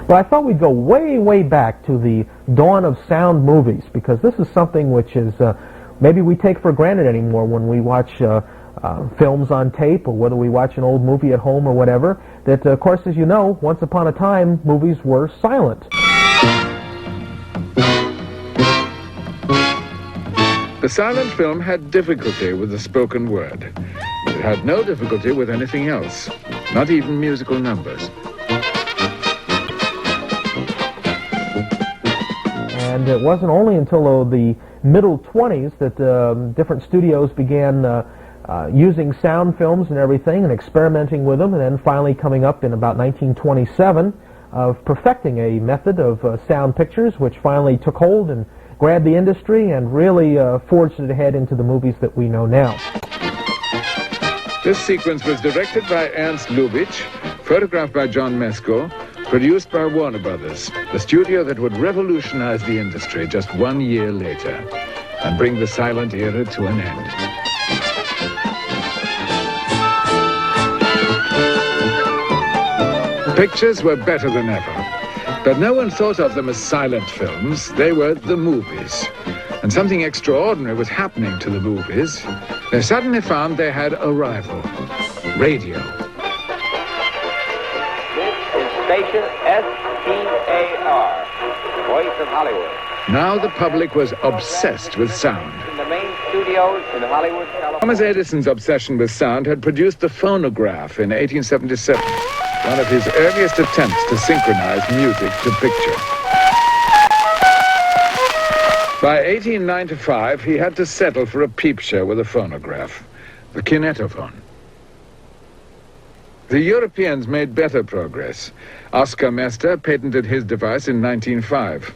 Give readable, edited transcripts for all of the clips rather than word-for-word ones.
But I thought we'd go way, way back to the dawn of sound movies, because this is something which is maybe we take for granted anymore when we watch films on tape, or whether we watch an old movie at home or whatever, that, of course, as you know, once upon a time, movies were silent. The silent film had difficulty with the spoken word. It had no difficulty with anything else, not even musical numbers. And it wasn't only until the middle 20s that different studios began using sound films and everything and experimenting with them, and then finally coming up in about 1927 of perfecting a method of sound pictures, which finally took hold and grabbed the industry and really forged it ahead into the movies that we know now. This sequence was directed by Ernst Lubitsch, photographed by John Mesco, produced by Warner Brothers, the studio that would revolutionize the industry just 1 year later and bring the silent era to an end. Pictures were better than ever, but no one thought of them as silent films. They were the movies. And something extraordinary was happening to the movies. They suddenly found they had a rival: radio. This is station STAR, Voice of Hollywood. Now the public was obsessed with sound. In the main studios in Hollywood, California. Thomas Edison's obsession with sound had produced the phonograph in 1877, one of his earliest attempts to synchronize music to picture. By 1895, he had to settle for a peep show with a phonograph, the kinetophone. The Europeans made better progress. Oscar Mester patented his device in 1905.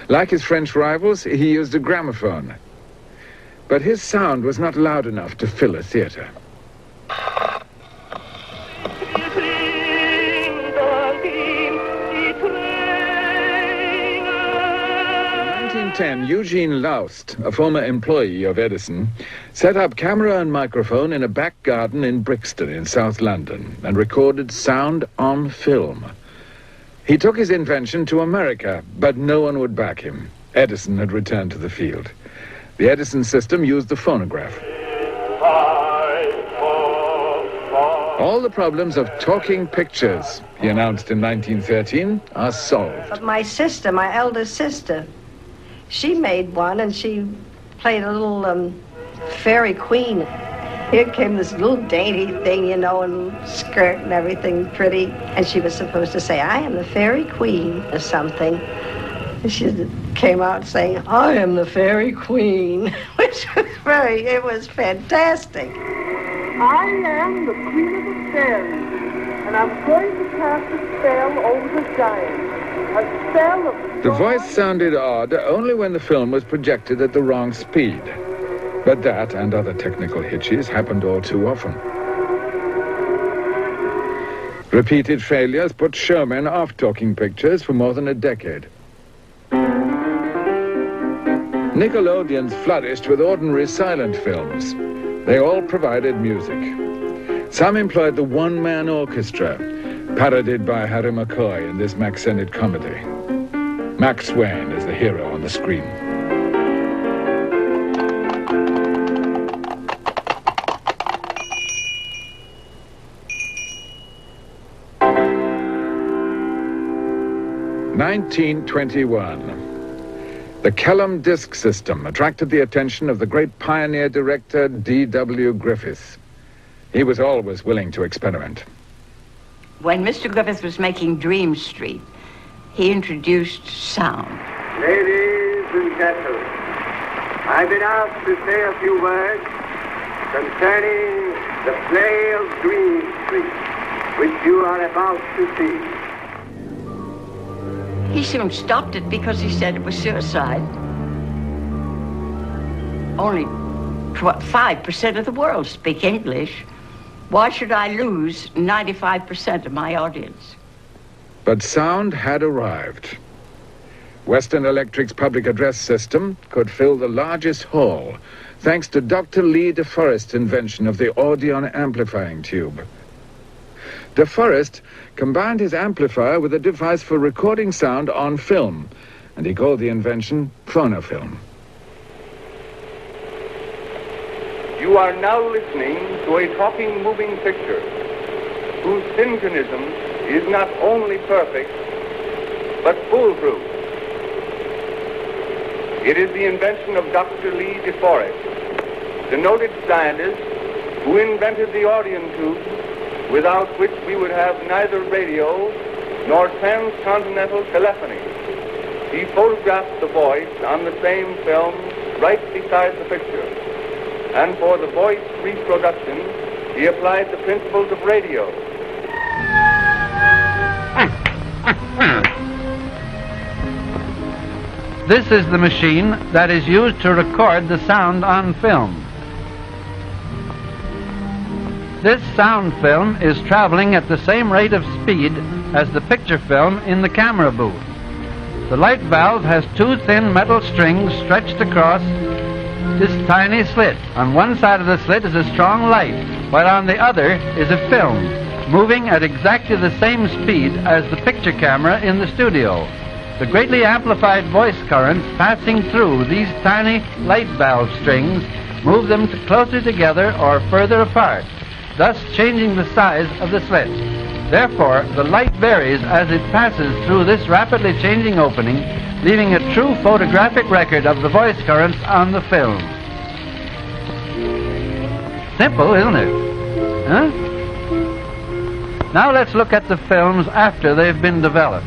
Like his French rivals, he used a gramophone. But his sound was not loud enough to fill a theater. In 1910, Eugene Laust, a former employee of Edison, set up camera and microphone in a back garden in Brixton in South London and recorded sound on film. He took his invention to America, but no one would back him. Edison had returned to the field. The Edison system used the phonograph. All the problems of talking pictures, he announced in 1913, are solved. But my sister, my eldest sister, she made one, and she played a little fairy queen. Here came this little dainty thing, you know, and skirt and everything pretty. And she was supposed to say, "I am the fairy queen," or something. And she came out saying, "I am the fairy queen," which was it was fantastic. I am the queen of the fairies, and I'm going to cast a spell over the giants. A spell of... The voice sounded odd only when the film was projected at the wrong speed. But that and other technical hitches happened all too often. Repeated failures put showmen off talking pictures for more than a decade. Nickelodeons flourished with ordinary silent films. They all provided music. Some employed the one-man orchestra, parodied by Harry McCoy in this Mack Sennett comedy. Max Wayne is the hero on the screen. (1921). The Kellum disc system attracted the attention of the great pioneer director D.W. Griffith. He was always willing to experiment. When Mr. Griffith was making Dream Street, he introduced sound. Ladies and gentlemen, I've been asked to say a few words concerning the play of Dream Street, which you are about to see. He soon stopped it because he said it was suicide. Only 5% of the world speak English. Why should I lose 95% of my audience? But sound had arrived. Western Electric's public address system could fill the largest hall, thanks to Dr. Lee DeForest's invention of the Audion amplifying tube. De Forest combined his amplifier with a device for recording sound on film, and he called the invention phonofilm. You are now listening to a talking moving picture whose synchronism is not only perfect, but foolproof. It is the invention of Dr. Lee De Forest, the noted scientist who invented the audion tube, without which we would have neither radio nor transcontinental telephony. He photographed the voice on the same film right beside the picture. And for the voice reproduction, he applied the principles of radio. This is the machine that is used to record the sound on film. This sound film is traveling at the same rate of speed as the picture film in the camera booth. The light valve has two thin metal strings stretched across this tiny slit. On one side of the slit is a strong light, while on the other is a film, moving at exactly the same speed as the picture camera in the studio. The greatly amplified voice currents passing through these tiny light valve strings move them closer together or further apart, thus changing the size of the slit. Therefore, the light varies as it passes through this rapidly changing opening, leaving a true photographic record of the voice currents on the film. Simple, isn't it? Huh? Now let's look at the films after they've been developed.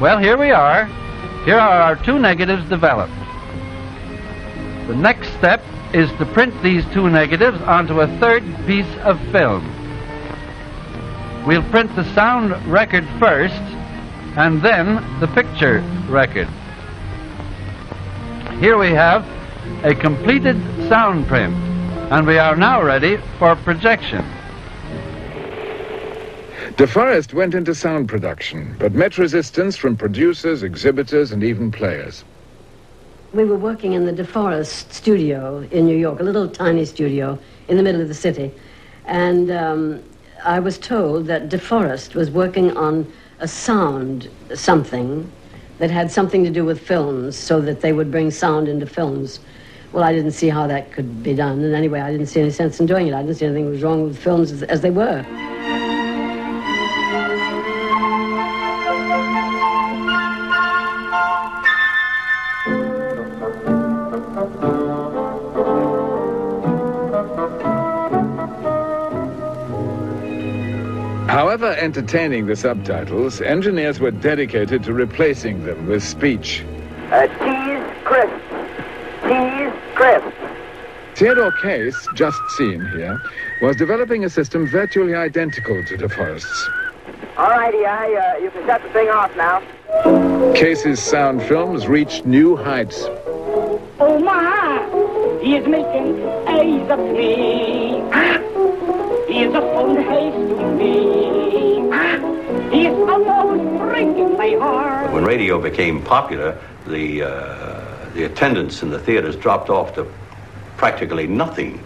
Well, here we are. Here are our two negatives developed. The next step is to print these two negatives onto a third piece of film. We'll print the sound record first, and then the picture record. Here we have a completed sound print, and we are now ready for projection. De Forest went into sound production, but met resistance from producers, exhibitors, and even players. We were working in the De Forest studio in New York, a little tiny studio in the middle of the city. And I was told that De Forest was working on a sound something that had something to do with films, so that they would bring sound into films. Well, I didn't see how that could be done. And anyway, I didn't see any sense in doing it. I didn't see anything was wrong with films as they were. However entertaining the subtitles, engineers were dedicated to replacing them with speech. Cheese crisp. Cheese crisp. Theodore Case, just seen here, was developing a system virtually identical to De Forest's. All righty, you can shut the thing off now. Case's sound films reached new heights. Oh my, he is making eyes at me. He is a phone haste to me. He is almost breaking my heart. When radio became popular, the attendance in the theaters dropped off to practically nothing.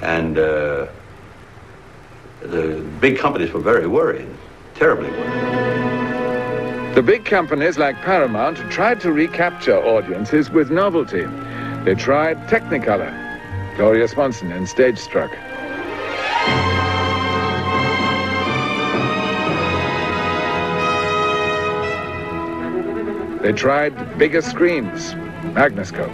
And the big companies were very worried, terribly worried. The big companies like Paramount tried to recapture audiences with novelty. They tried Technicolor. Gloria Swanson in Stage Struck. They tried bigger screens, Magnascope.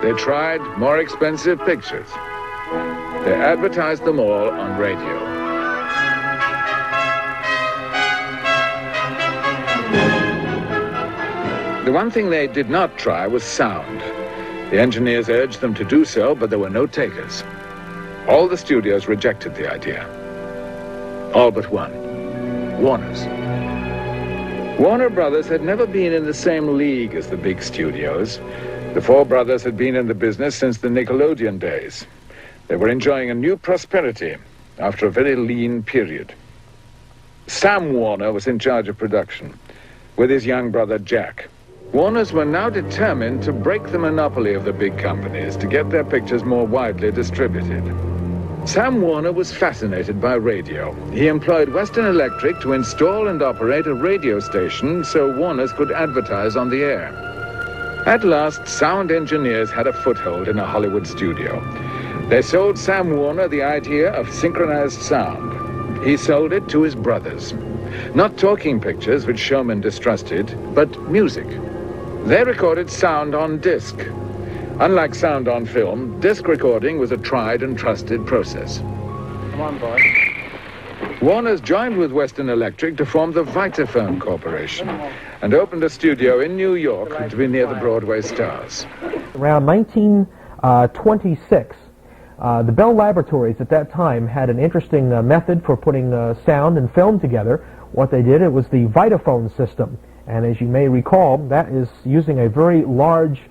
They tried more expensive pictures. They advertised them all on radio. The one thing they did not try was sound. The engineers urged them to do so, but there were no takers. All the studios rejected the idea. All but one, Warner's. Warner Brothers had never been in the same league as the big studios. The four brothers had been in the business since the Nickelodeon days. They were enjoying a new prosperity after a very lean period. Sam Warner was in charge of production, with his young brother Jack. Warners were now determined to break the monopoly of the big companies to get their pictures more widely distributed. Sam Warner was fascinated by radio. He employed Western Electric to install and operate a radio station so Warners could advertise on the air. At last, sound engineers had a foothold in a Hollywood studio. They sold Sam Warner the idea of synchronized sound. He sold it to his brothers. Not talking pictures, which showmen distrusted, but music. They recorded sound on disc. Unlike sound on film, disc recording was a tried and trusted process. Come on, boy. Warners joined with Western Electric to form the Vitaphone Corporation and opened a studio in New York to be near the Broadway stars. Around 1926, the Bell Laboratories at that time had an interesting method for putting sound and film together. What they did, it was the Vitaphone system. And as you may recall, that is using a very large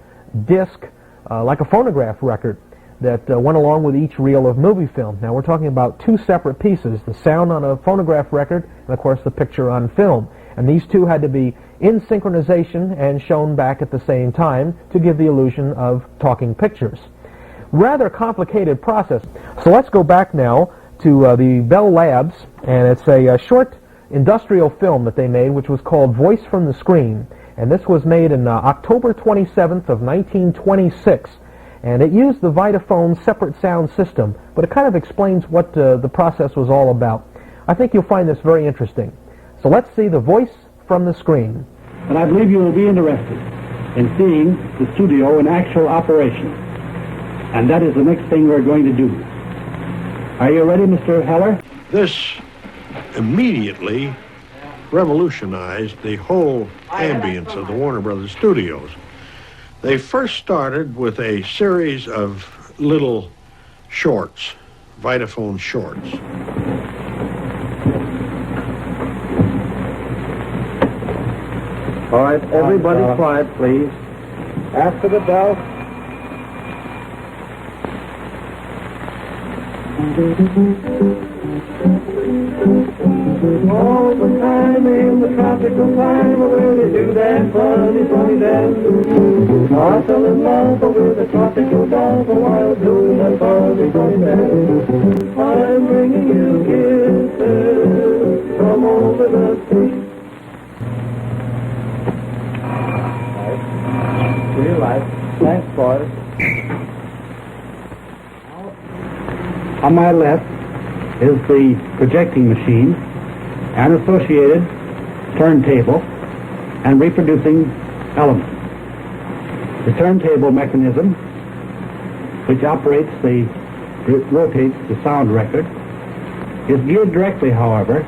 disc, like a phonograph record, that went along with each reel of movie film. Now we're talking about two separate pieces, the sound on a phonograph record and of course the picture on film. And these two had to be in synchronization and shown back at the same time to give the illusion of talking pictures. Rather complicated process. So let's go back now to the Bell Labs, and it's a short industrial film that they made, which was called Voice from the Screen, and this was made in October 27th of 1926, and it used the Vitaphone separate sound system, but it kind of explains what the process was all about. I think you'll find this very interesting. So let's see the Voice from the Screen. And I believe you will be interested in seeing the studio in actual operation, and that is the next thing we're going to do. Are you ready, Mr. Heller? This immediately revolutionized the whole ambience of the Warner Brothers studios. They first started with a series of little shorts, Vitaphone shorts. All right, everybody quiet, please. After the bell. All the time in the tropical time where they do that funny, funny dance. I fell in love with a tropical dove while doing that funny, funny dance. I'm bringing you kisses from over the sea. Real life. Thanks, boys. On my left is the projecting machine and associated turntable and reproducing elements. The turntable mechanism, which rotates the sound record, is geared directly, however,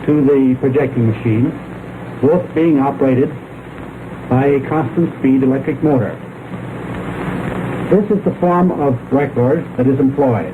to the projecting machine, both being operated by a constant speed electric motor. This is the form of record that is employed.